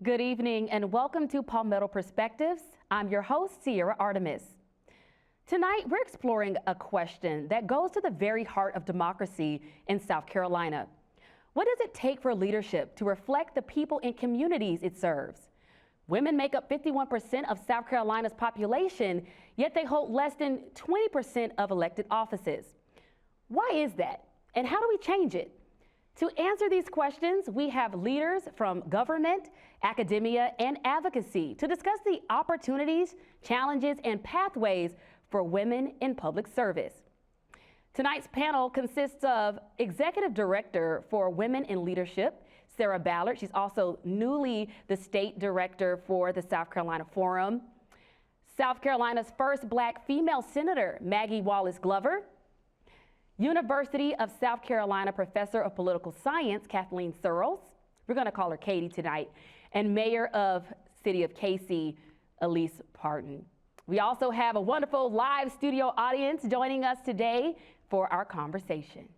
Good evening and welcome to Palmetto Perspectives. I'm your host, Sierra Artemus. Tonight, we're exploring a question that goes to the very heart of democracy in South Carolina. What does it take for leadership to reflect the people and communities it serves? Women make up 51% of South Carolina's population, yet they hold less than 20% of elected offices. Why is that? And how do we change it? To answer these questions, we have leaders from government, academia, and advocacy to discuss the opportunities, challenges, and pathways for women in public service. Tonight's panel consists of Executive Director for Women in Leadership, Sarah Ballard. She's also newly the State Director for the South Carolina Forum. South Carolina's first Black female Senator, Maggie Wallace Glover. University of South Carolina Professor of Political Science, Kathleen Searles. We're going to call her Katie tonight. And Mayor of City of Casey, Elise Parton. We also have a wonderful live studio audience joining us today for our conversation.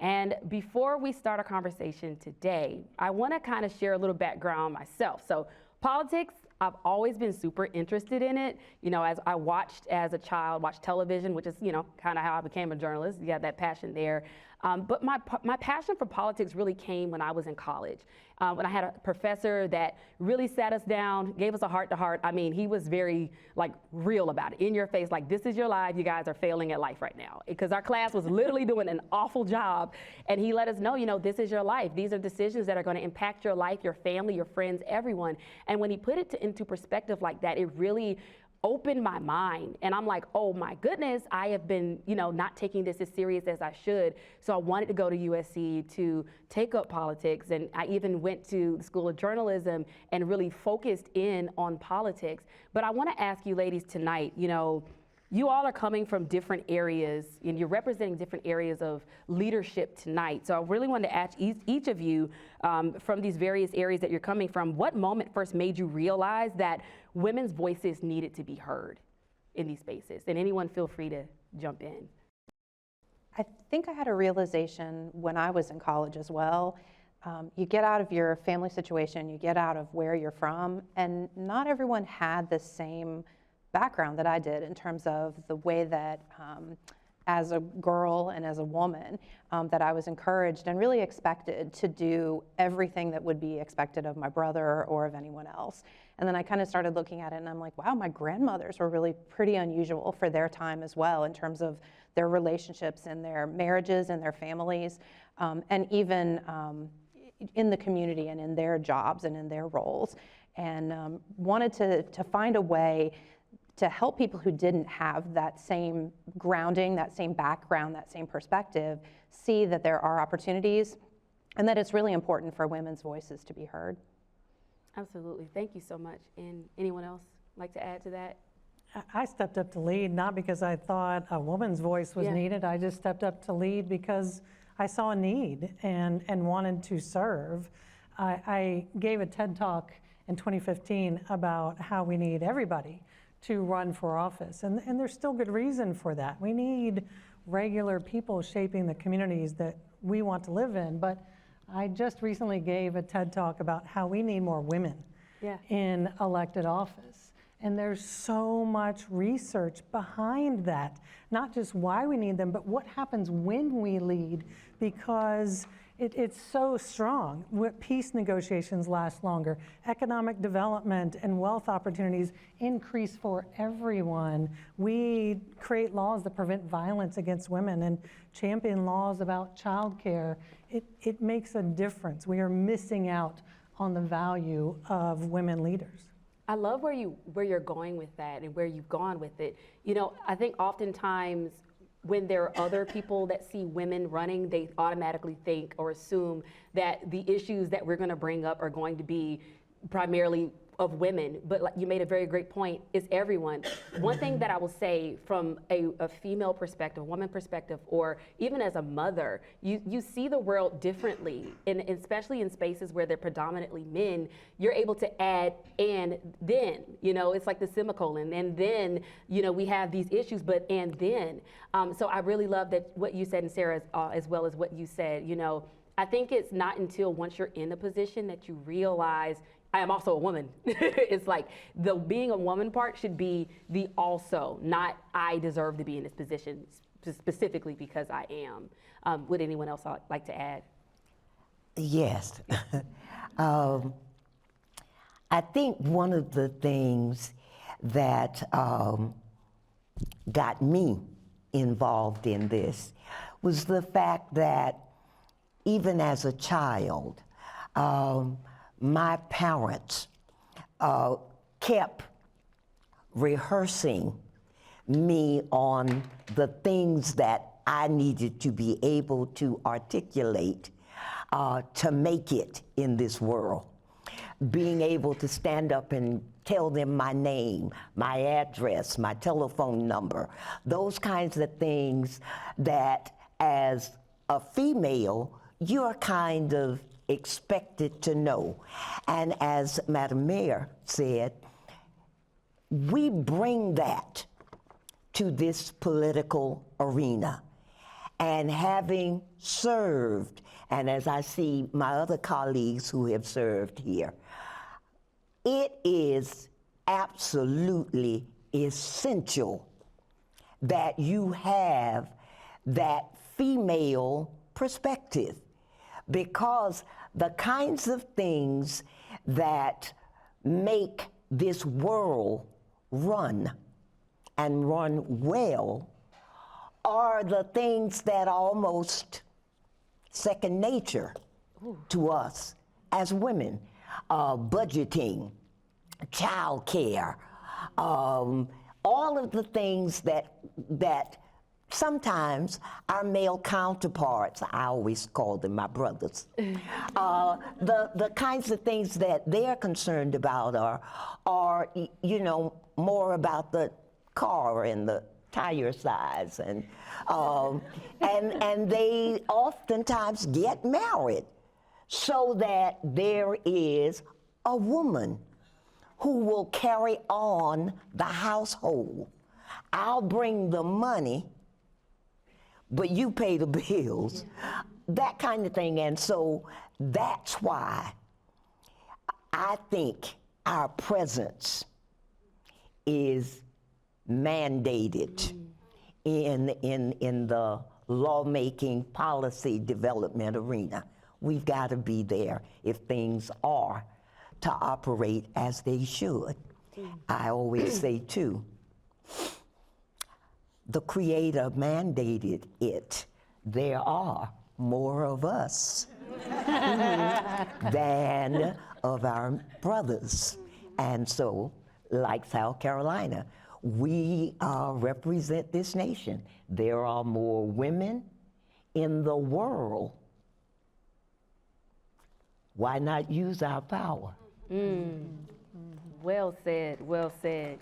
And before we start our conversation today, I want to kind of share a little background myself. So politics, I've always been super interested in it. You know, as I watched as a child, watched television, which is, you know, kind of how I became a journalist. You have that passion there. But my passion for politics really came when I was in college. When I had a professor that really sat us down, gave us a heart-to-heart. I mean, he was very, like, real about it, in your face, like, this is your life, you guys are failing at life right now. Because our class was literally doing an awful job, and he let us know, you know, this is your life. These are decisions that are going to impact your life, your family, your friends, everyone. And when he put it into perspective like that, it really opened my mind. And I'm like, oh my goodness, I have been, you know, not taking this as serious as I should. So I wanted to go to USC to take up politics. And I even went to the School of Journalism and really focused in on politics. But I want to ask you ladies tonight, you know, you all are coming from different areas and you're representing different areas of leadership tonight. So I really wanted to ask each of you from these various areas that you're coming from, what moment first made you realize that women's voices needed to be heard in these spaces? And anyone feel free to jump in. I think I had a realization when I was in college as well. You get out of your family situation, you get out of where you're from, and not everyone had the same background that I did in terms of the way that as a girl and as a woman that I was encouraged and really expected to do everything that would be expected of my brother or of anyone else. And then I kind of started looking at it and I'm like, wow, my grandmothers were really pretty unusual for their time as well in terms of their relationships and their marriages and their families, and even in the community and in their jobs and in their roles. And wanted to find a way to help people who didn't have that same grounding, that same background, that same perspective, see that there are opportunities and that it's really important for women's voices to be heard. Absolutely. Thank you so much. And anyone else like to add to that? I stepped up to lead, not because I thought a woman's voice was needed. I just stepped up to lead because I saw a need and wanted to serve. I gave a TED Talk in 2015 about how we need everybody to run for office. And there's still good reason for that. We need regular people shaping the communities that we want to live in. But I just recently gave a TED Talk about how we need more women in elected office. And there's so much research behind that, not just why we need them, but what happens when we lead, because it's so strong. Peace negotiations last longer. Economic development and wealth opportunities increase for everyone. We create laws that prevent violence against women and champion laws about childcare. It makes a difference. We are missing out on the value of women leaders. I love where you're going with that and where you've gone with it. You know, I think oftentimes when there are other people that see women running, they automatically think or assume that the issues that we're going to bring up are going to be primarily of women. But like you made a very great point, it's everyone. One thing that I will say from a female perspective, woman perspective, or even as a mother, you see the world differently, and especially in spaces where they're predominantly men, you're able to add and then, you know, it's like the semicolon, and then, you know, we have these issues, but and then. So I really love that what you said, and Sarah, as well as what you said, you know, I think it's not until once you're in a position that you realize I am also a woman. It's like the being a woman part should be the also, not I deserve to be in this position specifically because I am. Would anyone else like to add? Yes. I think one of the things that got me involved in this was the fact that even as a child, my parents kept rehearsing me on the things that I needed to be able to articulate to make it in this world. Being able to stand up and tell them my name, my address, my telephone number, those kinds of things that as a female, you're kind of expected to know. And as Madam Mayor said, we bring that to this political arena. And having served, and as I see my other colleagues who have served here, it is absolutely essential that you have that female perspective, because the kinds of things that make this world run and run well are the things that are almost second nature to us as women. Budgeting, child care, all of the things that sometimes our male counterparts, I always call them my brothers, the kinds of things that they're concerned about are more about the car and the tire size, and they oftentimes get married so that there is a woman who will carry on the household. I'll bring the money, but you pay the bills, that kind of thing. And so that's why I think our presence is mandated in the lawmaking policy development arena. We've got to be there if things are to operate as they should. I always say too, the Creator mandated it. There are more of us than of our brothers. And so, like South Carolina, we represent this nation. There are more women in the world. Why not use our power? Well said, well said.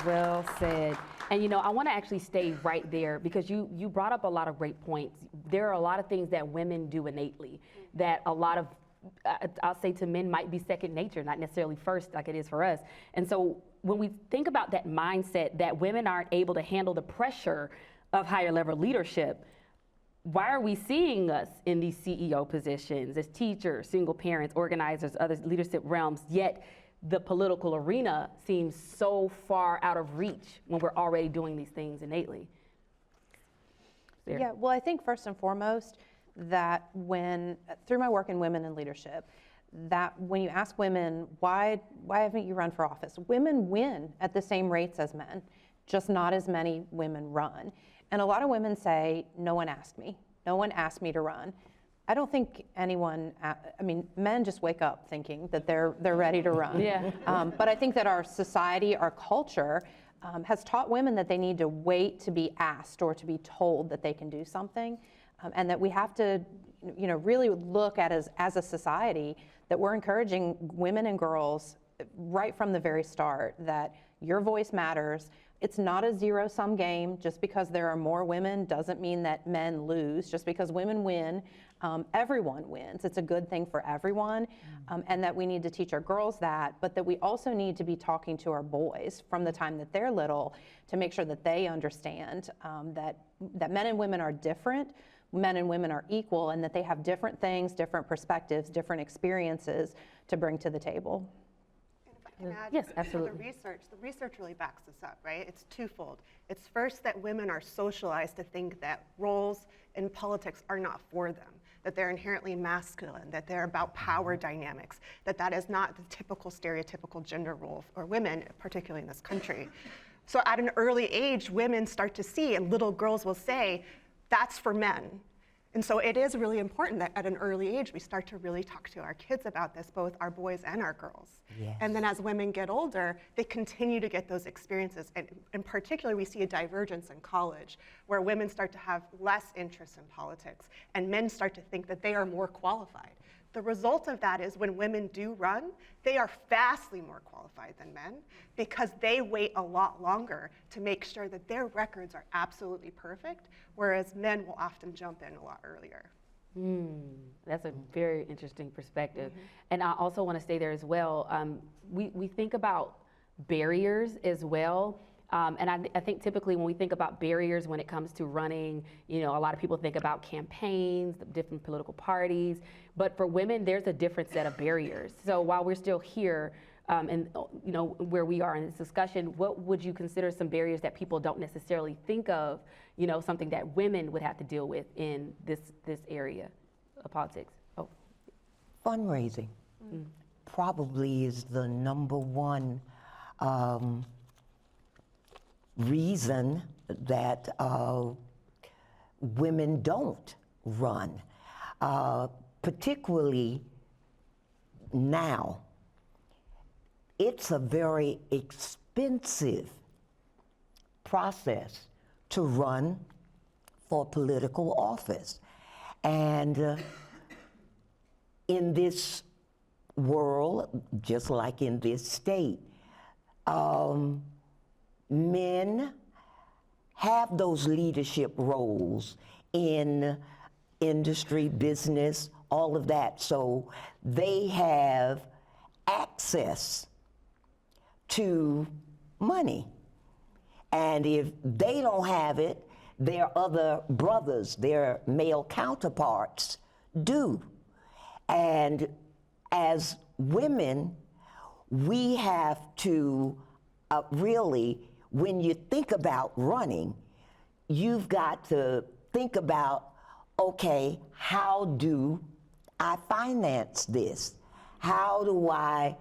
Well said. And I want to actually stay right there because you brought up a lot of great points. There are a lot of things that women do innately that a lot of, I'll say to men, might be second nature, not necessarily first like it is for us. And so when we think about that mindset that women aren't able to handle the pressure of higher level leadership, why are we seeing us in these CEO positions as teachers, single parents, organizers, other leadership realms, yet the political arena seems so far out of reach when we're already doing these things innately? Sarah? Yeah, well, I think first and foremost that through my work in women in leadership, that when you ask women, why haven't you run for office? Women win at the same rates as men, just not as many women run. And a lot of women say, no one asked me. No one asked me to run. I don't think anyone, men just wake up thinking that they're ready to run. Yeah. But I think that our society, our culture, has taught women that they need to wait to be asked or to be told that they can do something. And that we have to, really look at as a society that we're encouraging women and girls right from the very start that your voice matters. It's not a zero-sum game. Just because there are more women doesn't mean that men lose. Just because women win, everyone wins. It's a good thing for everyone, and that we need to teach our girls that, but that we also need to be talking to our boys from the time that they're little to make sure that they understand that men and women are different, men and women are equal and that they have different things, different perspectives, different experiences to bring to the table. And if I can add, Yes, absolutely. the research really backs this up, right? It's twofold. It's first that women are socialized to think that roles in politics are not for them, that they're inherently masculine, that they're about power dynamics, that is not the typical stereotypical gender role for women, particularly in this country. So at an early age, women start to see, and little girls will say, that's for men. And so it is really important that at an early age, we start to really talk to our kids about this, both our boys and our girls. Yes. And then as women get older, they continue to get those experiences. And in particular, we see a divergence in college, where women start to have less interest in politics, and men start to think that they are more qualified. The result of that is when women do run, they are vastly more qualified than men because they wait a lot longer to make sure that their records are absolutely perfect, whereas men will often jump in a lot earlier. That's a very interesting perspective. And I also want to stay there as well. We think about barriers as well. And I think typically when we think about barriers when it comes to running, a lot of people think about campaigns, the different political parties. But for women, there's a different set of barriers. So while we're still here, and where we are in this discussion, what would you consider some barriers that people don't necessarily think of, something that women would have to deal with in this area of politics? Oh, Fundraising probably is the number one reason that women don't run, particularly now. It's a very expensive process to run for political office. And in this world, just like in this state, men have those leadership roles in industry, business, all of that. So they have access to money. And if they don't have it, their other brothers, their male counterparts do. And as women, we have to really, when you think about running, you've got to think about, okay, how do I finance this? How do I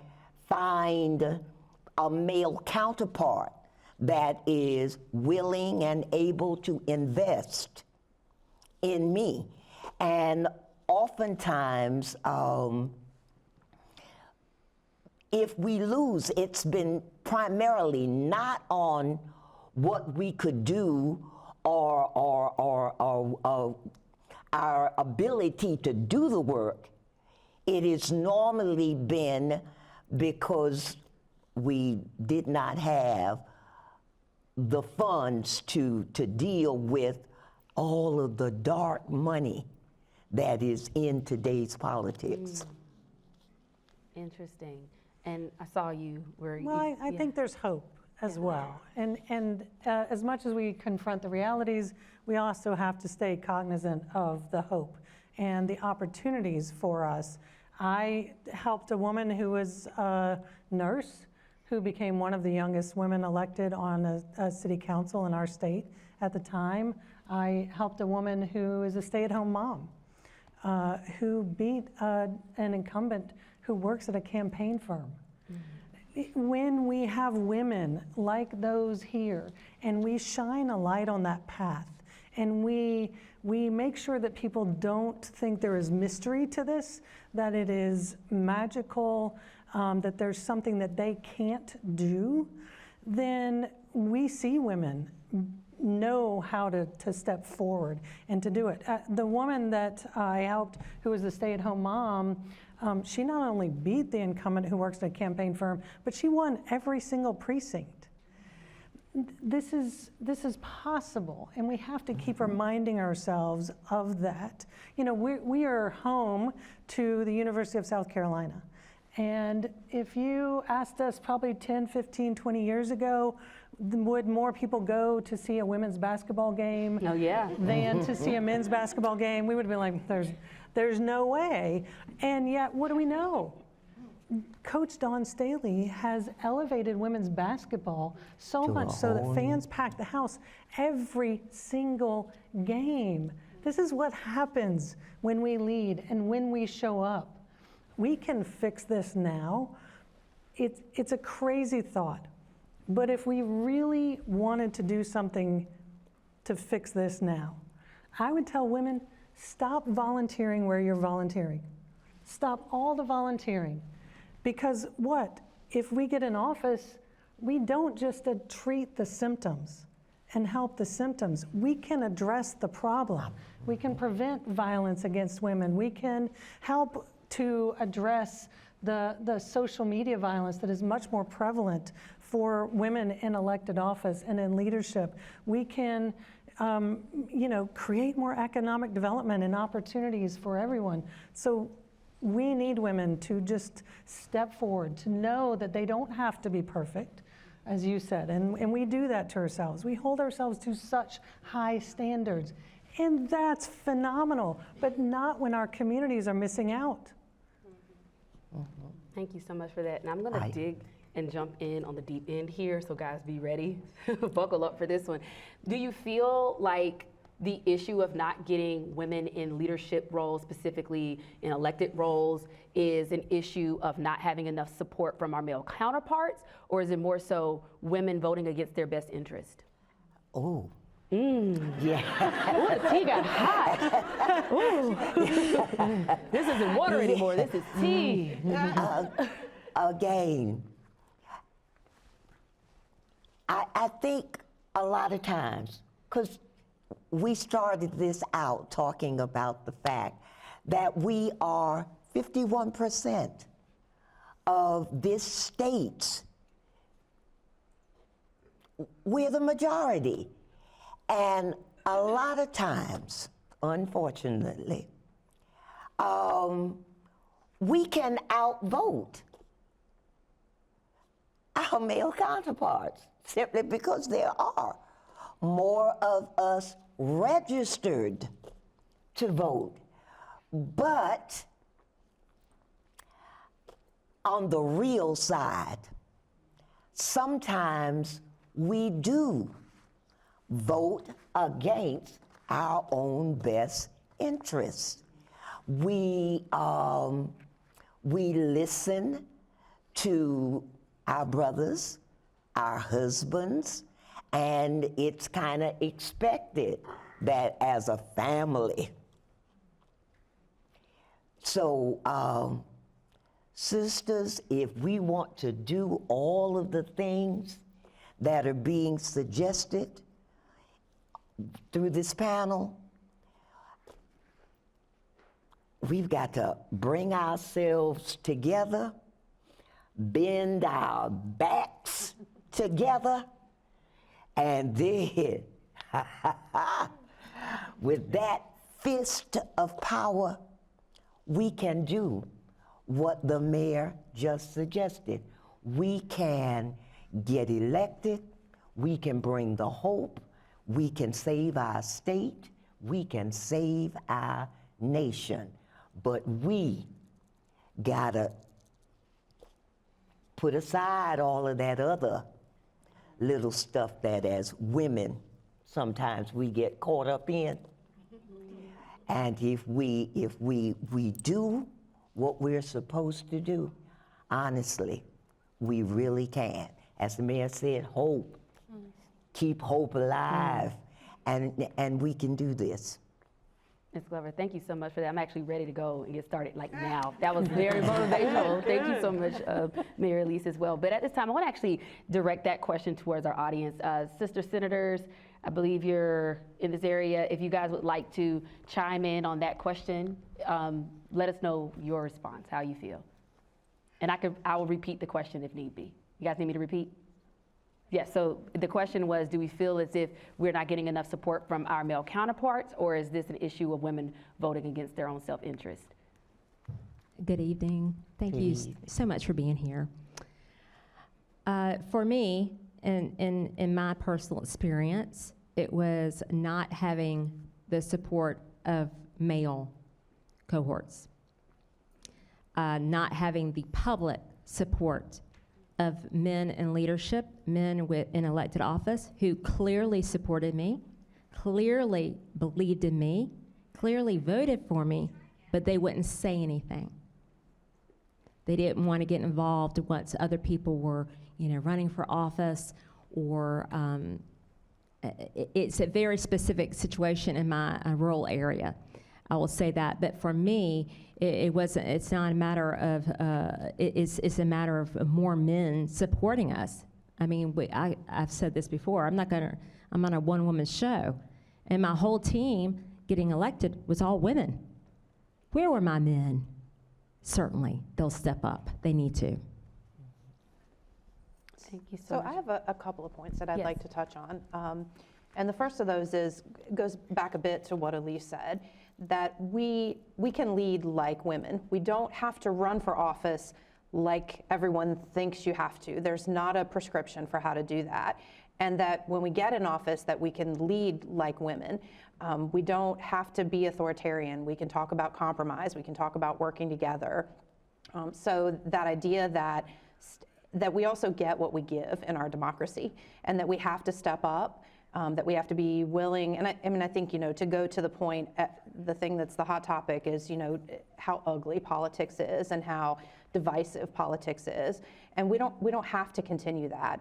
find a male counterpart that is willing and able to invest in me? And oftentimes, if we lose, it's been primarily not on what we could do or our ability to do the work. It has normally been because we did not have the funds to deal with all of the dark money that is in today's politics. interesting. And I saw you where Well, you, I think there's hope as well. And as much as we confront the realities, we also have to stay cognizant of the hope and the opportunities for us. I helped a woman who was a nurse who became one of the youngest women elected on a city council in our state at the time. I helped a woman who is a stay-at-home mom who beat an incumbent who works at a campaign firm. Mm-hmm. When we have women like those here and we shine a light on that path and we make sure that people don't think there is mystery to this, that it is magical, that there's something that they can't do, then we see women know how to step forward and to do it. The woman that I helped, who was a stay-at-home mom, she not only beat the incumbent who works at a campaign firm, but she won every single precinct. This is possible, and we have to keep reminding ourselves of that. You know, we are home to the University of South Carolina, And if you asked us probably 10, 15, 20 years ago, would more people go to see a women's basketball game Oh, yeah. than to see a men's basketball game? We would have been like, there's no way. And yet, what do we know? Coach Dawn Staley has elevated women's basketball so much so that fans pack the house every single game. This is what happens when we lead and when we show up. We can fix this now. It's a crazy thought, but if we really wanted to do something to fix this now, I would tell women, stop volunteering where you're volunteering. Stop all the volunteering. Because what? If we get in office, we don't just treat the symptoms and help the symptoms. We can address the problem. We can prevent violence against women. We can help to address the social media violence that is much more prevalent for women in elected office and in leadership. We can create more economic development and opportunities for everyone. So we need women to just step forward, to know that they don't have to be perfect, as you said, and we do that to ourselves. We hold ourselves to such high standards, and that's phenomenal, but not when our communities are missing out. Thank you so much for that. And I'm going to dig and jump in on the deep end here, so guys, be ready. Buckle up for this one. Do you feel like the issue of not getting women in leadership roles, specifically in elected roles, is an issue of not having enough support from our male counterparts, or is it more so women voting against their best interest? Oh. Yeah. Ooh, the tea got hot. Ooh. This isn't water anymore. This is tea. Again, I think a lot of times, because we started this out talking about the fact that we are 51% of this state. We're the majority. And a lot of times, unfortunately, we can outvote our male counterparts simply because there are more of us registered to vote. But on the real side, sometimes we do vote against our own best interests. We listen to our brothers, our husbands, and it's kind of expected that as a family. So, sisters, if we want to do all of the things that are being suggested through this panel, we've got to bring ourselves together, bend our backs together, and then with that fist of power, we can do what the mayor just suggested. We can get elected, we can bring the hope, we can save our state, we can save our nation, but we gotta put aside all of that other little stuff that as women sometimes we get caught up in. And if we do what we're supposed to do, honestly, we really can. As the mayor said, hope. Keep hope alive, and we can do this. Ms. Glover, thank you so much for that. I'm actually ready to go and get started like now. That was very motivational. Thank you so much, Mayor Elise, as well. But at this time, I want to actually direct that question towards our audience. Sister Senators, I believe you're in this area. If you guys would like to chime in on that question, let us know your response, how you feel. And I will repeat the question if need be. You guys need me to repeat? Yes, so the question was, do we feel as if we're not getting enough support from our male counterparts, or is this an issue of women voting against their own self-interest? Good evening. Thank Good you evening. so much for being here. For me, in my personal experience, it was not having the support of male cohorts, not having the public support of men in leadership, men in elected office who clearly supported me, clearly believed in me, clearly voted for me, but they wouldn't say anything. They didn't want to get involved once other people were, running for office, or it's a very specific situation in my rural area. I will say that, but for me, it's not a matter of, it's a matter of more men supporting us. I mean, I've said this before, I'm on a one-woman show, and my whole team getting elected was all women. Where were my men? Certainly, they'll step up. They need to. Thank you so much. I have a couple of points that I'd Yes. like to touch on. And the first of those goes back a bit to what Elise said, that we can lead like women. We don't have to run for office like everyone thinks you have to. There's not a prescription for how to do that. And that when we get in office, that we can lead like women. We don't have to be authoritarian. We can talk about compromise. We can talk about working together. So that idea that we also get what we give in our democracy, and that we have to step up, that we have to be willing. And I think, to go to the point, the thing that's the hot topic is, how ugly politics is and how divisive politics is. And we don't have to continue that.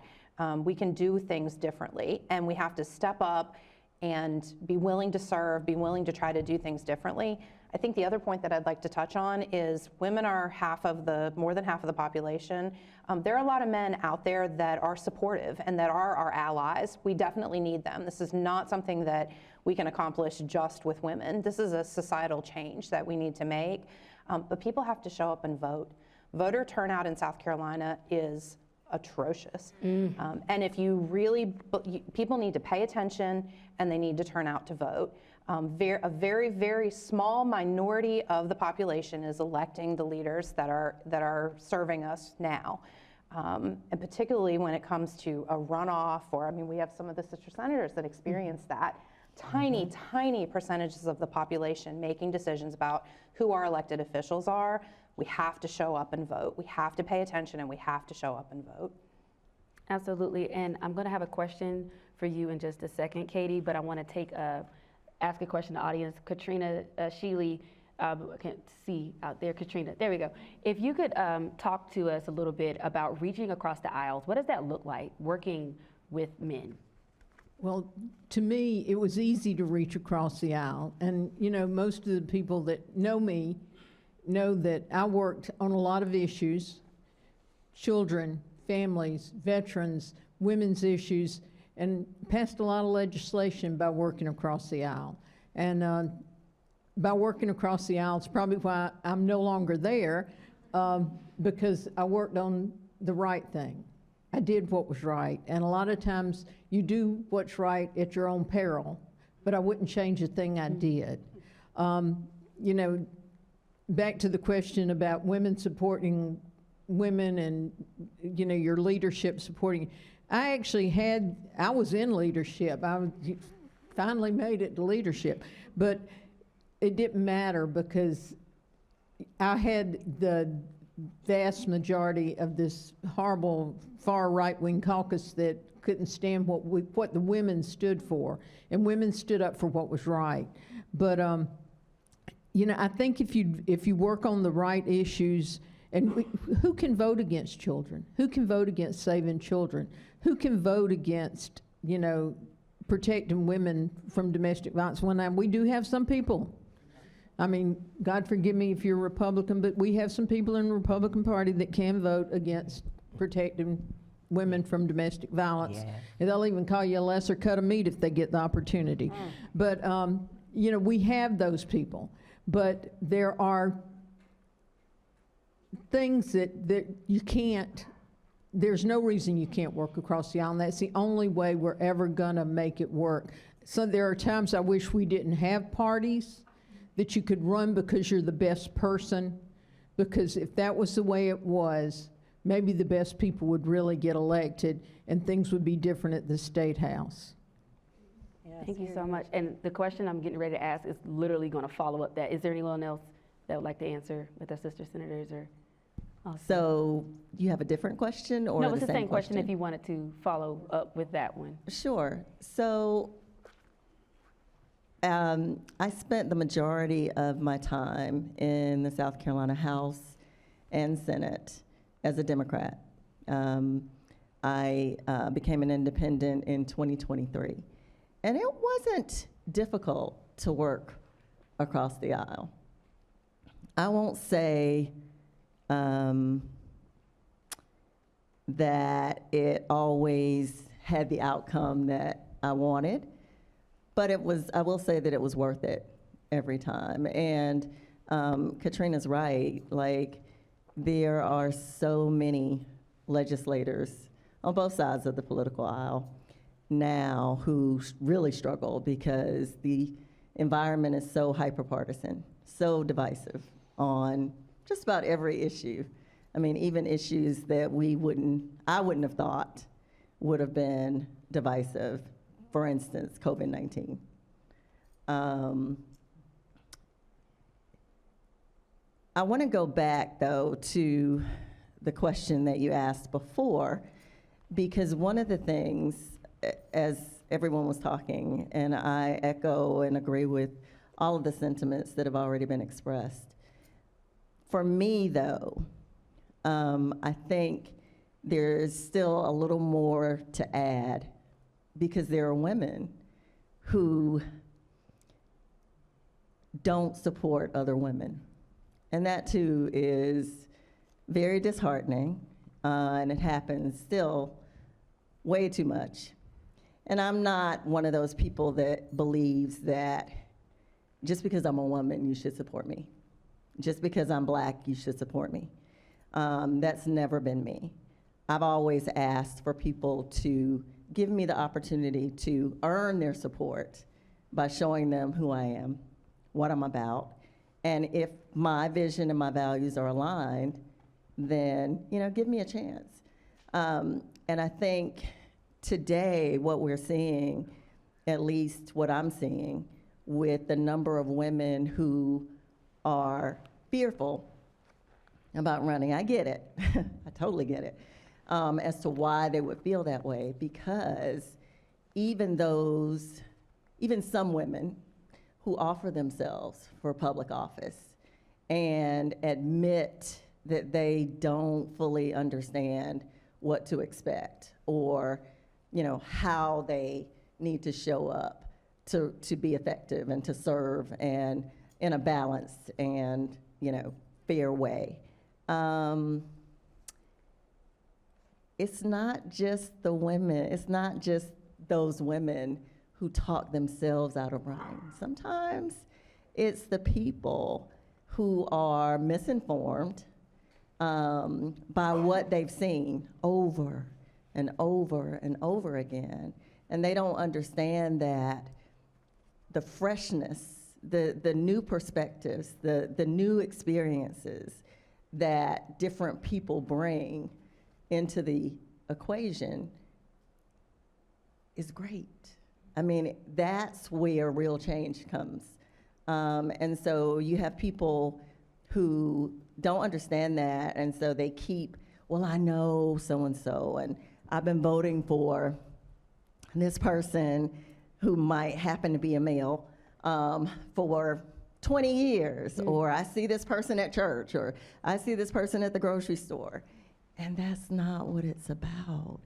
We can do things differently, and we have to step up and be willing to serve, be willing to try to do things differently. I think the other point that I'd like to touch on is women are more than half of the population. There are a lot of men out there that are supportive and that are our allies. We definitely need them. This is not something that we can accomplish just with women. This is a societal change that we need to make. But people have to show up and vote. Voter turnout in South Carolina is atrocious. And if you really, people need to pay attention and they need to turn out to vote. A very, very small minority of the population is electing the leaders that are serving us now. And particularly when it comes to a runoff, or we have some of the sister senators that experience that. Tiny, tiny percentages of the population making decisions about who our elected officials are. We have to show up and vote. We have to pay attention, and we have to show up and vote. Absolutely, and I'm going to have a question for you in just a second, Katie, but I want to ask a question to the audience. Katrina Sheely, I can't see out there. Katrina, there we go. If you could talk to us a little bit about reaching across the aisles. What does that look like, working with men? Well, to me, it was easy to reach across the aisle. And, most of the people that know me know that I worked on a lot of issues: children, families, veterans, women's issues, and passed a lot of legislation by working across the aisle. And by working across the aisle, it's probably why I'm no longer there, because I worked on the right thing. I did what was right. And a lot of times you do what's right at your own peril, but I wouldn't change a thing I did. Back to the question about women supporting women and, your leadership supporting. I was in leadership. I finally made it to leadership, but it didn't matter because I had the vast majority of this horrible far right-wing caucus that couldn't stand what the women stood for, and women stood up for what was right. But I think if you work on the right issues, and who can vote against children? Who can vote against saving children? Who can vote against, protecting women from domestic violence? We do have some people. God forgive me if you're Republican, but we have some people in the Republican Party that can vote against protecting women from domestic violence. Yeah. And they'll even call you a lesser cut of meat if they get the opportunity. But, we have those people. But there are things that you can't, there's no reason you can't work across the aisle, and that's the only way we're ever gonna make it work. So there are times I wish we didn't have parties, that you could run because you're the best person, Because if that was the way it was, maybe the best people would really get elected and things would be different at the State House. Thank you so much. And the question I'm getting ready to ask is literally going to follow up that. Is there anyone else that would like to answer with our sister senators or? Awesome. So you have a different question or No, the it's the same same question if you wanted to follow up with that one. Sure. So I spent the majority of my time in the South Carolina House and Senate as a Democrat. I became an independent in 2023. And it wasn't difficult to work across the aisle. I won't say that it always had the outcome that I wanted, but I will say that it was worth it every time. And Katrina's right, like, there are so many legislators on both sides of the political aisle now who really struggle because the environment is so hyper-partisan, so divisive on just about every issue. I mean, even issues that I wouldn't have thought would have been divisive. For instance, COVID-19. I want to go back, though, to the question that you asked before, because one of the things, as everyone was talking, and I echo and agree with all of the sentiments that have already been expressed. For me, though, I think there's still a little more to add, because there are women who don't support other women. And that, too, is very disheartening, and it happens still way too much. And I'm not one of those people that believes that just because I'm a woman, you should support me. Just because I'm Black, you should support me. That's never been me. I've always asked for people to give me the opportunity to earn their support by showing them who I am, what I'm about. And if my vision and my values are aligned, then, give me a chance. And I think today what we're seeing, at least what I'm seeing, with the number of women who are fearful about running, I get it, I totally get it, as to why they would feel that way, because even some women who offer themselves for public office and admit that they don't fully understand what to expect or, how they need to show up to be effective and to serve and in a balanced and, fair way. It's not just the women, it's not just those women who talk themselves out of running. Sometimes it's the people who are misinformed by what they've seen over and over and over again. And they don't understand that the freshness, the new perspectives, the new experiences that different people bring into the equation is great. I mean, that's where real change comes. And so you have people who don't understand that, and so they keep, well, I know so-and-so, and I've been voting for this person who might happen to be a male for 20 years, or I see this person at church, or I see this person at the grocery store. And that's not what it's about.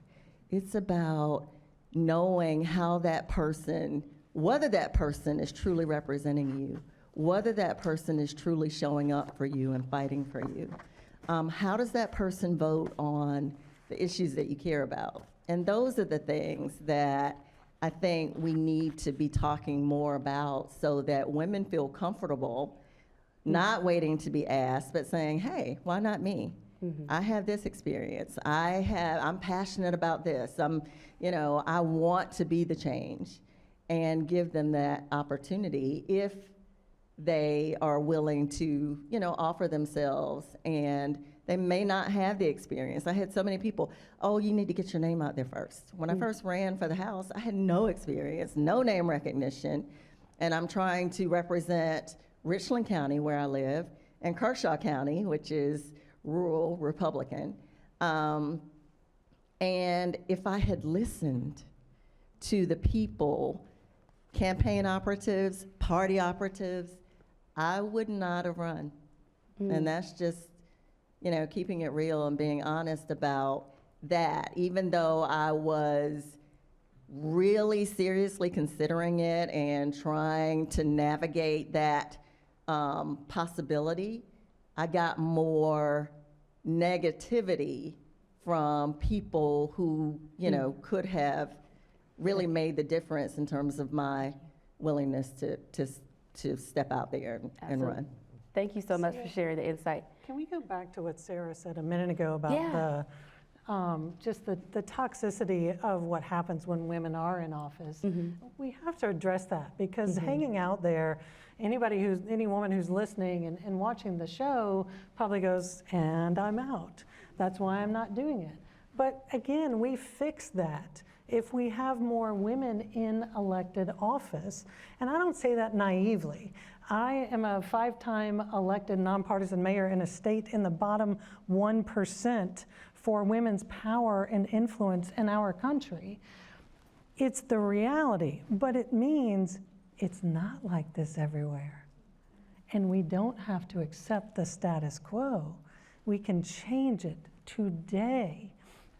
It's about knowing how that person, whether that person is truly representing you, whether that person is truly showing up for you and fighting for you. How does that person vote on the issues that you care about? And those are the things that I think we need to be talking more about so that women feel comfortable not waiting to be asked, but saying, hey, why not me? I have this experience. I'm passionate about this. I want to be the change, and give them that opportunity if they are willing to, offer themselves, and they may not have the experience. I had so many people, oh, you need to get your name out there first. When I first ran for the House, I had no experience, no name recognition, and I'm trying to represent Richland County, where I live, and Kershaw County, which is rural Republican. And if I had listened to the people, campaign operatives, party operatives, I would not have run. And that's just, keeping it real and being honest about that. Even though I was really seriously considering it and trying to navigate that possibility, I got more negativity from people who, could have really made the difference in terms of my willingness to step out there and run. Thank you so much for sharing the insight. Can we go back to what Sarah said a minute ago about just the toxicity of what happens when women are in office? We have to address that, because hanging out there, any woman who's listening and watching the show probably goes, and I'm out. That's why I'm not doing it. But again, we fix that if we have more women in elected office. And I don't say that naively. I am a 5-time elected nonpartisan mayor in a state in the bottom 1% for women's power and influence in our country. It's the reality, but it means it's not like this everywhere. And we don't have to accept the status quo. We can change it today.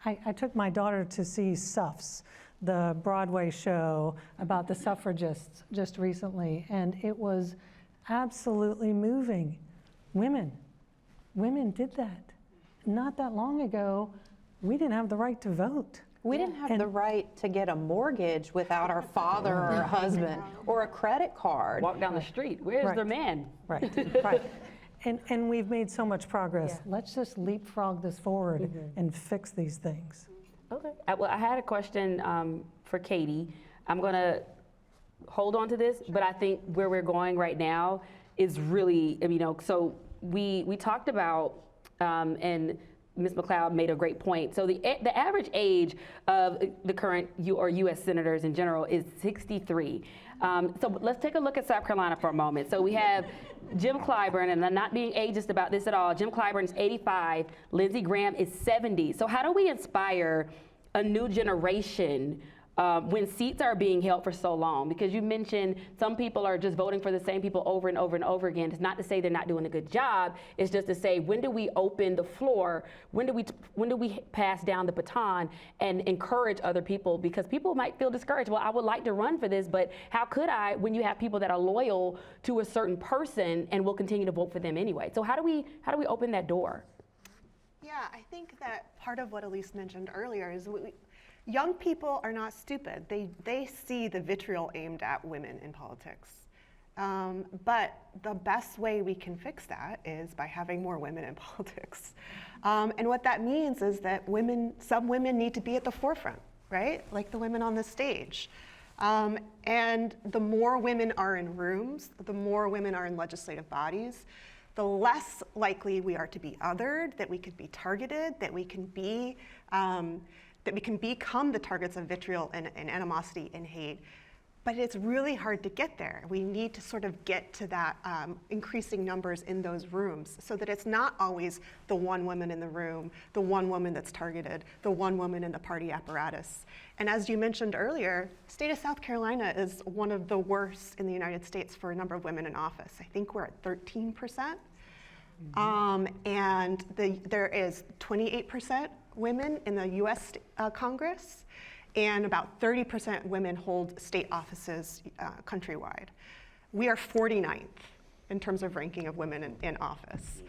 I took my daughter to see Suffs, the Broadway show about the suffragists just recently, and it was absolutely moving. Women did that. Not that long ago, we didn't have the right to vote. We didn't have the right to get a mortgage without our father or our husband or a credit card. Walk down the street, where's their man? Right, right. And we've made so much progress. Let's just leapfrog this forward and fix these things. Okay. I had a question for Katie. I'm going to hold on to this, but I think where we're going right now is really, so we talked about, and Ms. McLeod made a great point. So the average age of the current U.S. senators in general is 63. So let's take a look at South Carolina for a moment. So we have Jim Clyburn, and I'm not being ageist about this at all. Jim Clyburn is 85, Lindsey Graham is 70. So how do we inspire a new generation when seats are being held for so long? Because you mentioned some people are just voting for the same people over and over and over again. It's not to say they're not doing a good job. It's just to say, when do we open the floor? When do we pass down the baton and encourage other people? Because people might feel discouraged. Well, I would like to run for this, but how could I when you have people that are loyal to a certain person and will continue to vote for them anyway? So how do we open that door? Yeah, I think that part of what Elise mentioned earlier is young people are not stupid. They see the vitriol aimed at women in politics. But the best way we can fix that is by having more women in politics. And what that means is that some women need to be at the forefront, right? Like the women on the stage. And the more women are in rooms, the more women are in legislative bodies, the less likely we are to be othered, that we could be targeted, that we can become the targets of vitriol and animosity and hate. But it's really hard to get there. We need to sort of get to that increasing numbers in those rooms so that it's not always the one woman in the room, the one woman that's targeted, the one woman in the party apparatus. And as you mentioned earlier, the state of South Carolina is one of the worst in the United States for a number of women in office. I think we're at 13%. And there is 28% women in the US Congress, and about 30% women hold state offices countrywide. We are 49th in terms of ranking of women in office.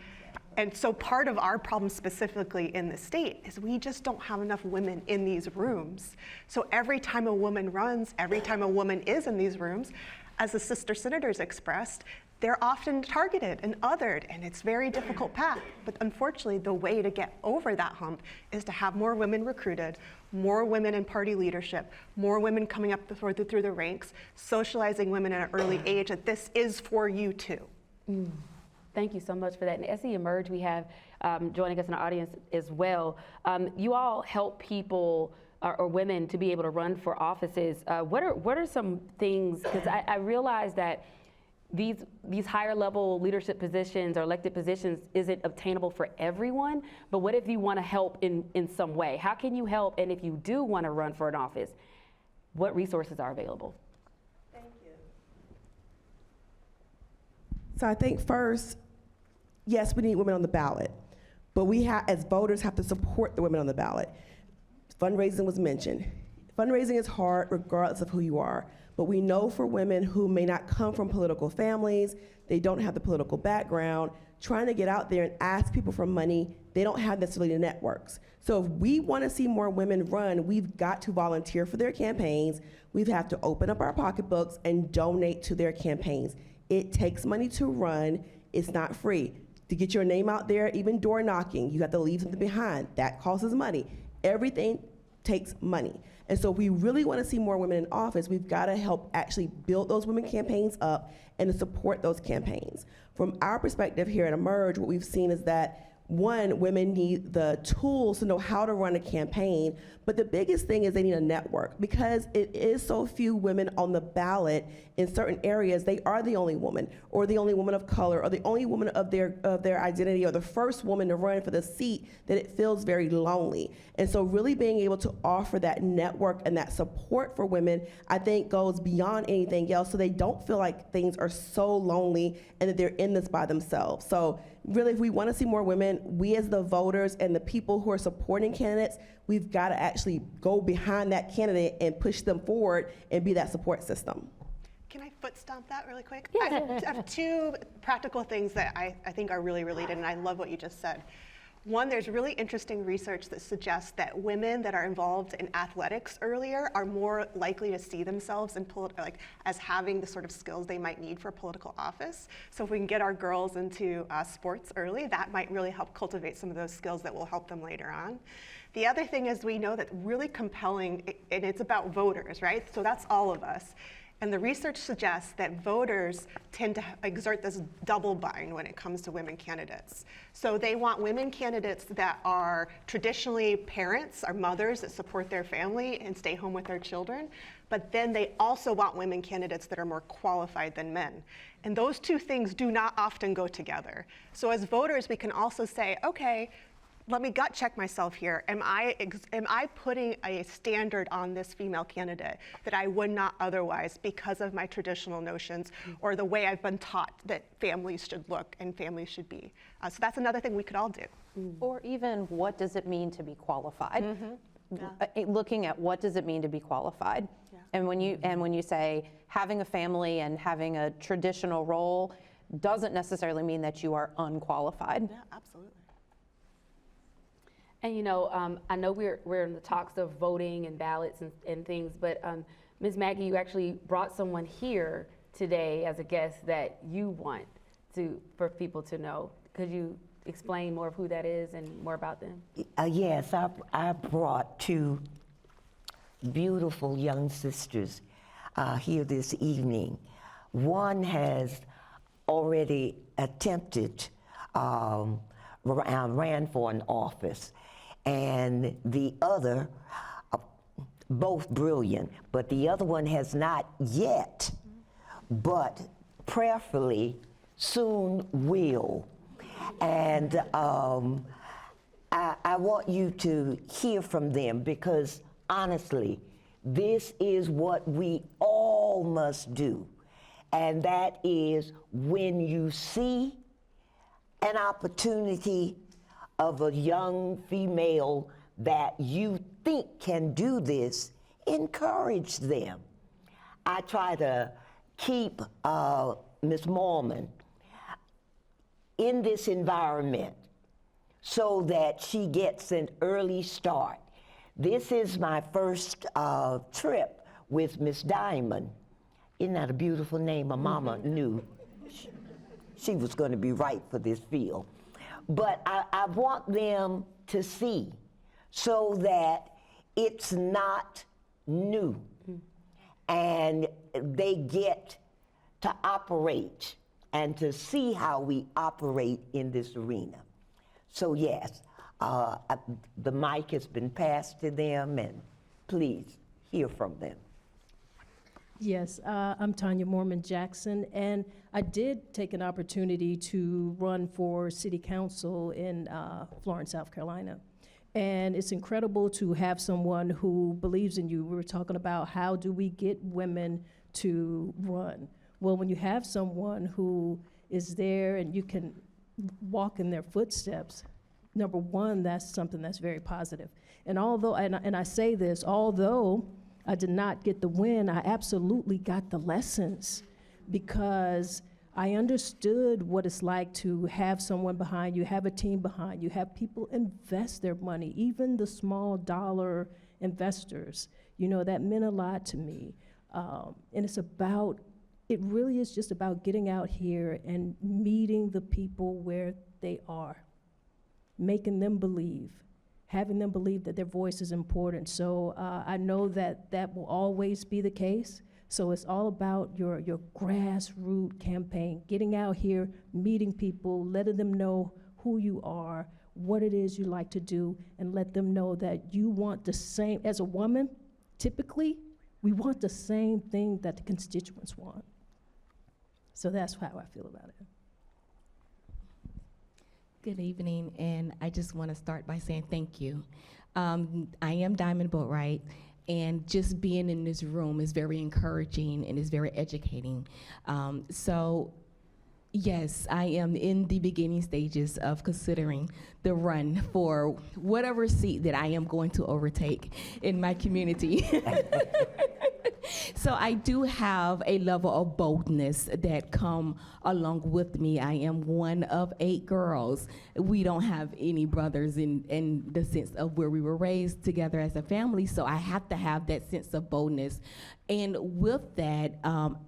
And so part of our problem specifically in the state is we just don't have enough women in these rooms. So every time a woman runs, every time a woman is in these rooms, as the sister senators expressed, they're often targeted and othered, and it's a very difficult path. But unfortunately, the way to get over that hump is to have more women recruited, more women in party leadership, more women coming up through the ranks, socializing women at an early age that this is for you too. Thank you so much for that. And SE Emerge, we have joining us in the audience as well. You all help people or women to be able to run for offices. What are some things, because I realize that these higher level leadership positions or elected positions isn't obtainable for everyone, but what if you want to help in some way? How can you help? And if you do want to run for an office, what resources are available? Thank you. So I think first, yes, we need women on the ballot, but we as voters have to support the women on the ballot. Fundraising was mentioned. Fundraising is hard regardless of who you are. But we know for women who may not come from political families, they don't have the political background, trying to get out there and ask people for money, they don't have necessarily the networks. So if we want to see more women run, we've got to volunteer for their campaigns. We have to open up our pocketbooks and donate to their campaigns. It takes money to run. It's not free. To get your name out there, even door knocking, you have to leave something behind. That costs money. Everything takes money. And so if we really want to see more women in office, we've got to help actually build those women campaigns up and to support those campaigns. From our perspective here at Emerge, what we've seen is that one, women need the tools to know how to run a campaign, but the biggest thing is they need a network because it is so few women on the ballot in certain areas. They are the only woman or the only woman of color or the only woman of their identity or the first woman to run for the seat that it feels very lonely. And so really being able to offer that network and that support for women, I think goes beyond anything else so they don't feel like things are so lonely and that they're in this by themselves. So really, if we want to see more women, we as the voters and the people who are supporting candidates, we've got to actually go behind that candidate and push them forward and be that support system. Can I foot stomp that really quick? Yeah. I have two practical things that I think are really related, and I love what you just said. One, there's really interesting research that suggests that women that are involved in athletics earlier are more likely to see themselves in as having the sort of skills they might need for political office. So if we can get our girls into sports early, that might really help cultivate some of those skills that will help them later on. The other thing is we know that really compelling, and it's about voters, right? So that's all of us. And the research suggests that voters tend to exert this double bind when it comes to women candidates. So they want women candidates that are traditionally parents, are mothers that support their family and stay home with their children. But then they also want women candidates that are more qualified than men. And those two things do not often go together. So as voters, we can also say, okay, let me gut check myself here. Am I putting a standard on this female candidate that I would not otherwise because of my traditional notions or the way I've been taught that families should look and families should be? So that's another thing we could all do. Or even what does it mean to be qualified? Yeah. Looking at what does it mean to be qualified? Yeah. And when you say having a family and having a traditional role doesn't necessarily mean that you are unqualified. Yeah, absolutely. And I know we're in the talks of voting and ballots and things, but Ms. Maggie, you actually brought someone here today as a guest that you want for people to know. Could you explain more of who that is and more about them? Yes, I brought two beautiful young sisters here this evening. One has already attempted, ran for an office, and the other, both brilliant, but the other one has not yet, but prayerfully soon will. And I want you to hear from them because honestly, this is what we all must do. And that is when you see an opportunity of a young female that you think can do this, encourage them. I try to keep Ms. Mormon in this environment so that she gets an early start. This is my first trip with Miss Diamond. Isn't that a beautiful name? My mama knew. she was going to be right for this field. But I want them to see so that it's not new and they get to operate and to see how we operate in this arena. So yes, the mic has been passed to them, and please hear from them. Yes, I'm Tanya Mormon Jackson, and I did take an opportunity to run for city council in Florence, South Carolina. And it's incredible to have someone who believes in you. We were talking about how do we get women to run. Well, when you have someone who is there and you can walk in their footsteps, number one, that's something that's very positive. And although, and I say this, although I did not get the win, I absolutely got the lessons, because I understood what it's like to have someone behind you, have a team behind you, have people invest their money, even the small dollar investors. You know, that meant a lot to me. And it really is just about getting out here and meeting the people where they are, making them believe, having them believe that their voice is important. So I know that that will always be the case. So it's all about your grassroots campaign, getting out here, meeting people, letting them know who you are, what it is you like to do, and let them know that you want the same. As a woman, typically, we want the same thing that the constituents want. So that's how I feel about it. Good evening, and I just want to start by saying thank you. I am Diamond Boatwright, and just being in this room is very encouraging and is very educating. So yes, I am in the beginning stages of considering the run for whatever seat that I am going to overtake in my community. So I do have a level of boldness that come along with me. I am one of 8 girls. We don't have any brothers in the sense of where we were raised together as a family, so I have to have that sense of boldness. And with that,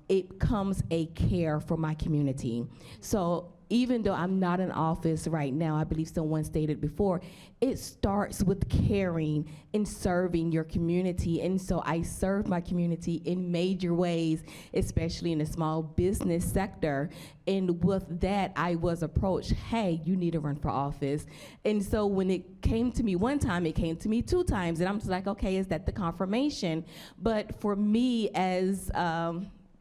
it comes a care for my community. So even though I'm not in office right now, I believe someone stated before, it starts with caring and serving your community. And so I serve my community in major ways, especially in the small business sector. And with that, I was approached, hey, you need to run for office. And so when it came to me one time, it came to me 2 times. And I'm just like, okay, is that the confirmation? But for me, as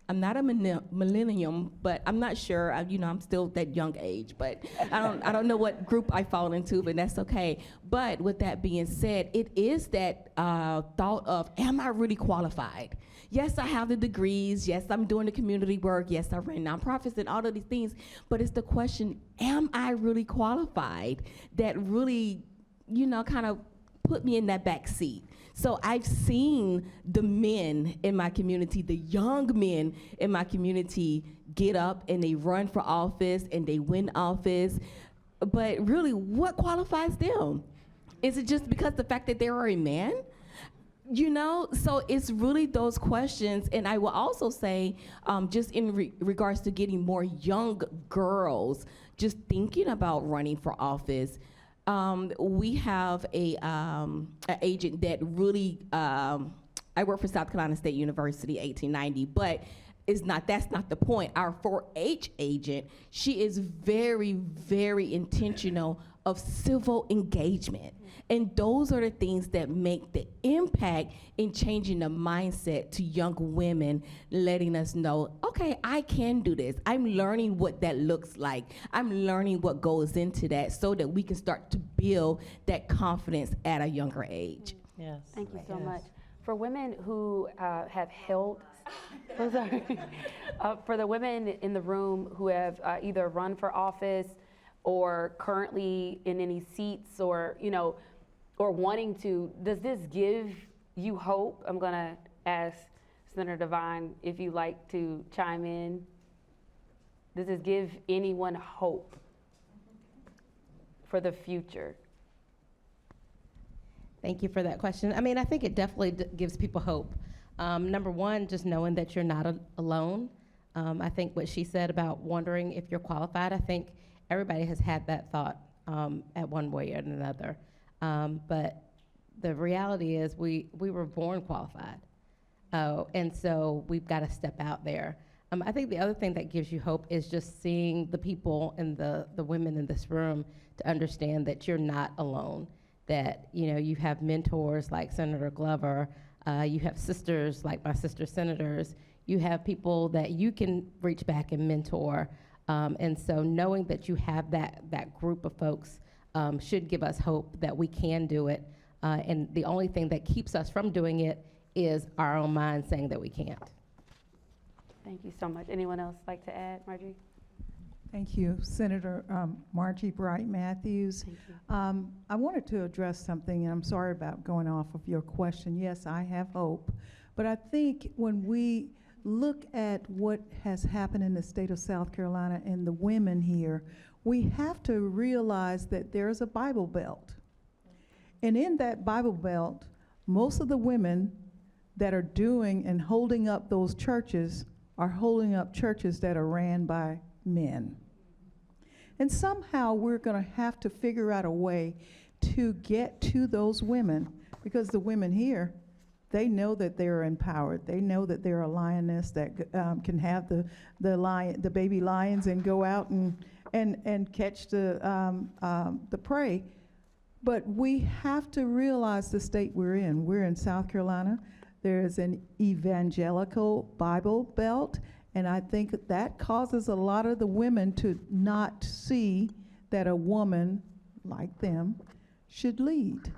I'm not a millennium, but I'm not sure. I'm still that young age, but I don't know what group I fall into, but that's okay. But with that being said, it is that thought of, am I really qualified? Yes, I have the degrees. Yes, I'm doing the community work. Yes, I ran nonprofits and all of these things. But it's the question, am I really qualified? That really, kind of put me in that back seat. So I've seen the men in my community, the young men in my community, get up and they run for office and they win office. But really, what qualifies them? Is it just because the fact that they are a man? So it's really those questions. And I will also say, just in regards to getting more young girls just thinking about running for office, we have an agent that really, I work for South Carolina State University, 1890, but that's not the point. Our 4-H agent, she is very, very intentional of civil engagement. And those are the things that make the impact in changing the mindset to young women, letting us know, okay, I can do this. I'm learning what that looks like. I'm learning what goes into that so that we can start to build that confidence at a younger age. Yes. Thank you so much. For women who have held, for the women in the room who have either run for office or currently in any seats or, or wanting to, does this give you hope? I'm gonna ask Senator Devine if you'd like to chime in. Does this give anyone hope for the future? Thank you for that question. I think it definitely gives people hope. Number one, just knowing that you're not alone. I think what she said about wondering if you're qualified, I think everybody has had that thought at one way or another. But the reality is we were born qualified. And so we've got to step out there. I think the other thing that gives you hope is just seeing the people and the women in this room to understand that you're not alone, that you have mentors like Senator Glover, you have sisters like my sister senators, you have people that you can reach back and mentor. And so knowing that you have that group of folks should give us hope that we can do it. And the only thing that keeps us from doing it is our own mind saying that we can't. Thank you so much. Anyone else like to add, Marjorie? Thank you, Senator Margie Bright Matthews. Thank you. I wanted to address something, and I'm sorry about going off of your question. Yes, I have hope, but I think when we look at what has happened in the state of South Carolina and the women here, we have to realize that there's a Bible Belt. And in that Bible Belt, most of the women that are doing and holding up those churches are holding up churches that are ran by men. And somehow we're going to have to figure out a way to get to those women, because the women here, they know that they're empowered. They know that they're a lioness that can have the baby lions and go out and catch the prey. But we have to realize the state we're in. We're in South Carolina. There is an evangelical Bible Belt, and I think that causes a lot of the women to not see that a woman like them should lead.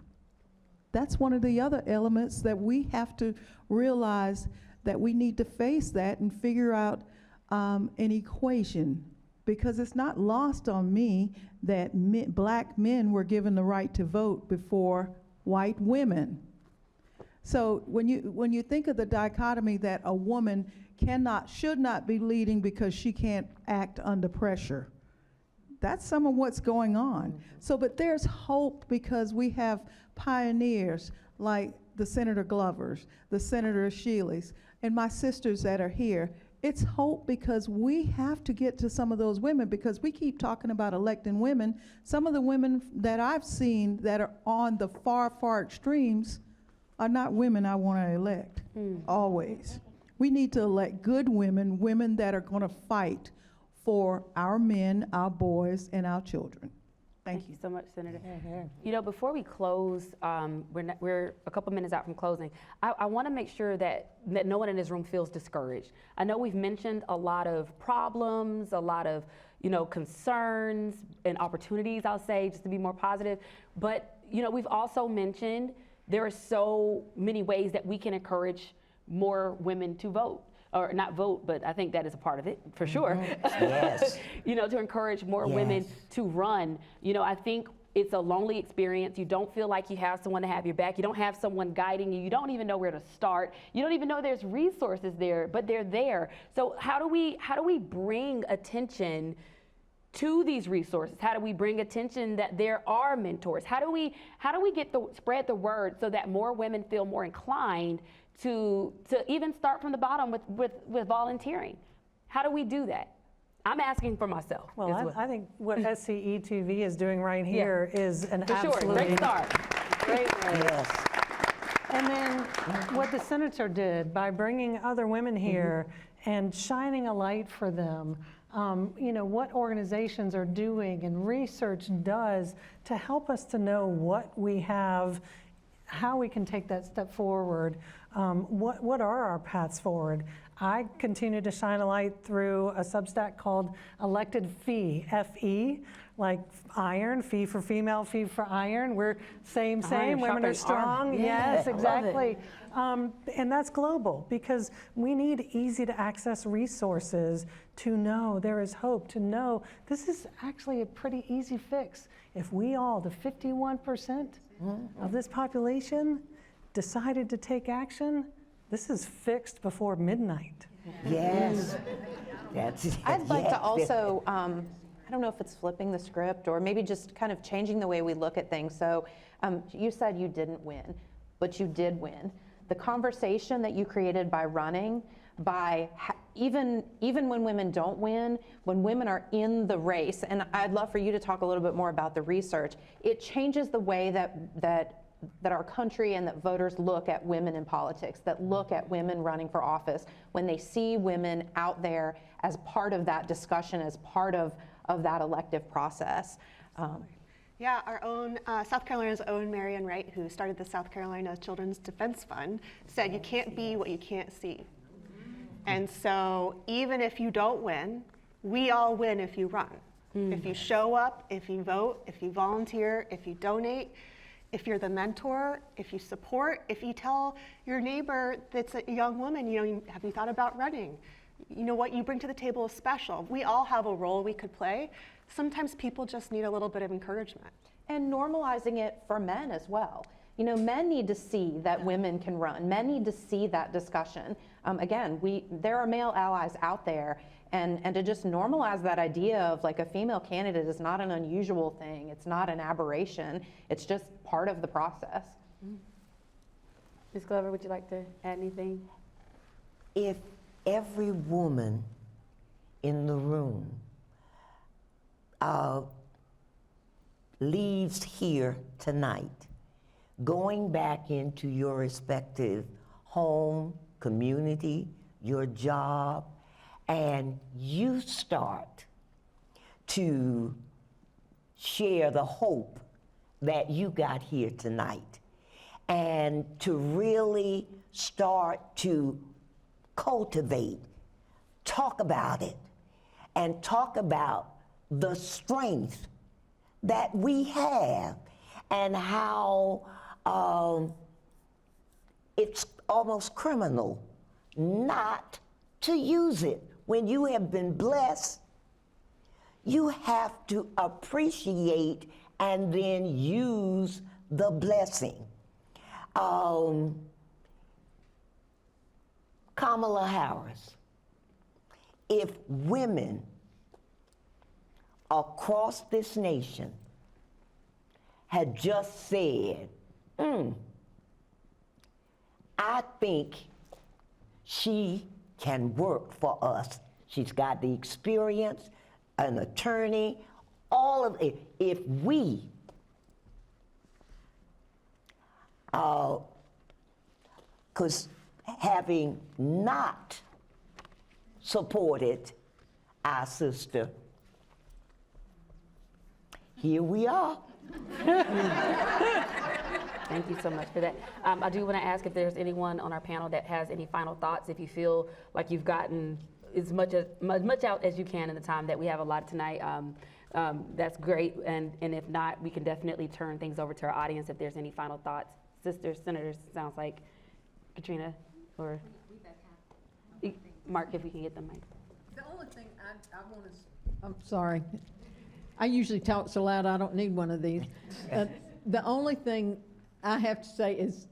That's one of the other elements that we have to realize, that we need to face that and figure out an equation, because it's not lost on me that black men were given the right to vote before white women. So when you think of the dichotomy that a woman should not be leading because she can't act under pressure, that's some of what's going on. So, but there's hope, because we have pioneers like the Senator Glovers, the Senator Sheelys, and my sisters that are here. It's hope because we have to get to some of those women, because we keep talking about electing women. Some of the women that I've seen that are on the far, far extremes are not women I want to elect, always. We need to elect good women, women that are going to fight for our men, our boys, and our children. Thank you so much, Senator. Before we close, we're a couple minutes out from closing. I want to make sure that no one in this room feels discouraged. I know we've mentioned a lot of problems, a lot of concerns and opportunities, I'll say, just to be more positive. But we've also mentioned there are so many ways that we can encourage more women to vote. Or not vote, but I think that is a part of it, for sure. Yes. To encourage more women to run. I think it's a lonely experience. You don't feel like you have someone to have your back. You don't have someone guiding you. You don't even know where to start. You don't even know there's resources there, but they're there. So how do we bring attention to these resources? How do we bring attention that there are mentors? How do we spread the word so that more women feel more inclined to even start from the bottom with volunteering? How do we do that? I'm asking for myself. Well, I think what SCETV is doing right here is an absolute great start. Great way. Yes. And then what the senator did by bringing other women here and shining a light for them, what organizations are doing and research does to help us to know what we have, how we can take that step forward, what are our paths forward. I continue to shine a light through a Substack called Elected Fee, F-E, like iron, fee for female, fee for iron. We're same, women are strong. Yes, exactly. And that's global, because we need easy to access resources to know there is hope, to know this is actually a pretty easy fix. If we all, the 51% of this population, decided to take action, this is fixed before midnight. Yes. I'd like to also, I don't know if it's flipping the script or maybe just kind of changing the way we look at things. So you said you didn't win, but you did win. The conversation that you created by running, by even when women don't win, when women are in the race, and I'd love for you to talk a little bit more about the research, it changes the way that our country and that voters look at women in politics, that look at women running for office, when they see women out there as part of that discussion, as part of that elective process. Yeah, our own, South Carolina's own Marion Wright, who started the South Carolina Children's Defense Fund, said you can't be what you can't see. And so even if you don't win, we all win if you run. If you show up, if you vote, if you volunteer, if you donate, if you're the mentor, if you support, if you tell your neighbor that's a young woman, have you thought about running? What you bring to the table is special. We all have a role we could play. Sometimes people just need a little bit of encouragement. And normalizing it for men as well. Men need to see that women can run. Men need to see that discussion. Again, there are male allies out there, and to just normalize that idea of like a female candidate is not an unusual thing. It's not an aberration. It's just part of the process. Ms. Glover, would you like to add anything? If every woman in the room leaves here tonight, going back into your respective home, community, your job, and you start to share the hope that you got here tonight, and to really start to cultivate, talk about it, and talk about the strength that we have, and how it's almost criminal not to use it. When you have been blessed, you have to appreciate and then use the blessing. Kamala Harris, if women across this nation had just said, I think she can work for us. She's got the experience, an attorney, all of it. If we because having not supported our sister, here we are. Thank you so much for that. I do want to ask if there's anyone on our panel that has any final thoughts. If you feel like you've gotten as much out as you can in the time that we have allotted tonight, that's great. And if not, we can definitely turn things over to our audience if there's any final thoughts. Sisters, senators, sounds like Katrina or Mark, if we can get the mic. The only thing I want to, I'm sorry. I usually talk so loud I don't need one of these. The only thing I have to say is,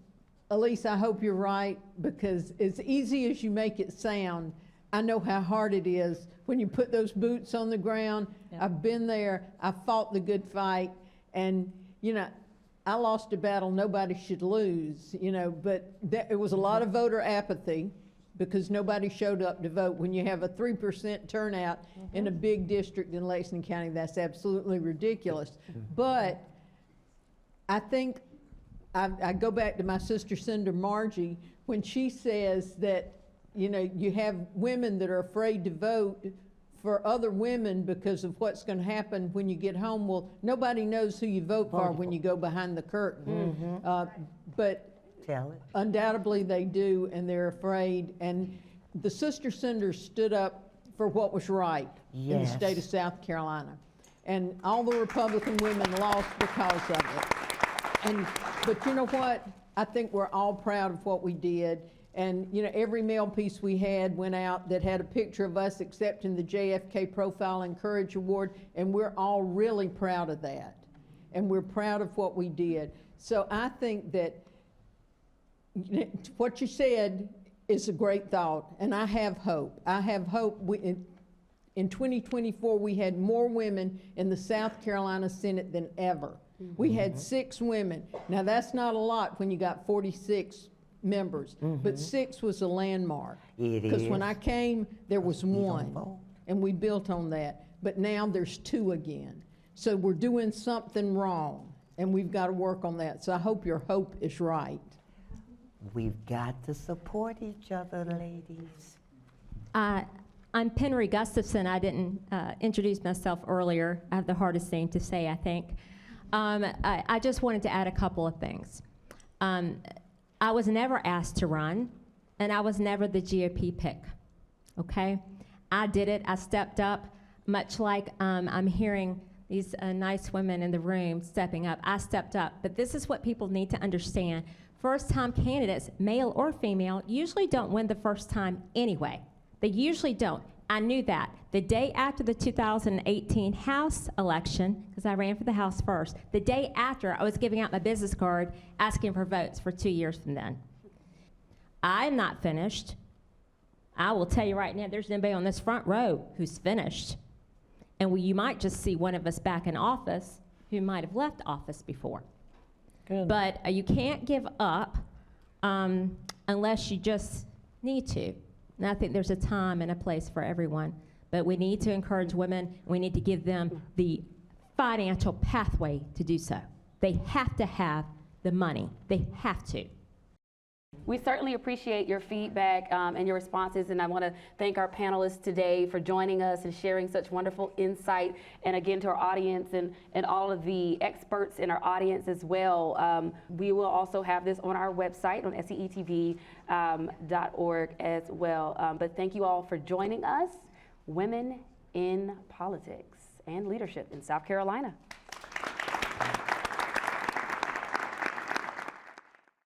Elise, I hope you're right, because as easy as you make it sound, I know how hard it is when you put those boots on the ground. Yeah. I've been there, I fought the good fight, and I lost a battle nobody should lose, but it was a lot of voter apathy because nobody showed up to vote. When you have a 3% turnout in a big district in Lexington County, that's absolutely ridiculous. But I think I go back to my sister Senator Margie when she says that you have women that are afraid to vote for other women because of what's going to happen when you get home. Well, nobody knows who you vote for when you go behind the curtain. But undoubtedly they do, and they're afraid. And the sister senators stood up for what was right in the state of South Carolina. And all the Republican women lost because of it. But you know what? I think we're all proud of what we did. And every mail piece we had went out that had a picture of us accepting the JFK Profile and Courage Award, and we're all really proud of that. And we're proud of what we did. So I think that what you said is a great thought, and I have hope. I have hope. In 2024, we had more women in the South Carolina Senate than ever. We had 6 women. Now, that's not a lot when you got 46 members, but 6 was a landmark. It Because when is. I came, there was We don't 1, vote. and we built on that. But now there's 2 again. So we're doing something wrong, and we've got to work on that. So I hope your hope is right. We've got to support each other, ladies. I'm Penry Gustafson. I didn't introduce myself earlier. I have the hardest name to say, I think. I just wanted to add a couple of things. I was never asked to run, and I was never the GOP pick, okay? I did it. I stepped up, much like I'm hearing these nice women in the room stepping up. I stepped up, but this is what people need to understand. First-time candidates, male or female, usually don't win the first time anyway. They usually don't. I knew that. The day after the 2018 House election, because I ran for the House first, the day after I was giving out my business card asking for votes for 2 years from then. I'm not finished. I will tell you right now, there's nobody on this front row who's finished. And you might just see one of us back in office who might have left office before. Good. But you can't give up unless you just need to. And I think there's a time and a place for everyone. But we need to encourage women. We need to give them the financial pathway to do so. They have to have the money. They have to. We certainly appreciate your feedback and your responses, and I want to thank our panelists today for joining us and sharing such wonderful insight, and again to our audience and all of the experts in our audience as well. We will also have this on our website on SCETV.org as well. But thank you all for joining us. Women in Politics and Leadership in South Carolina.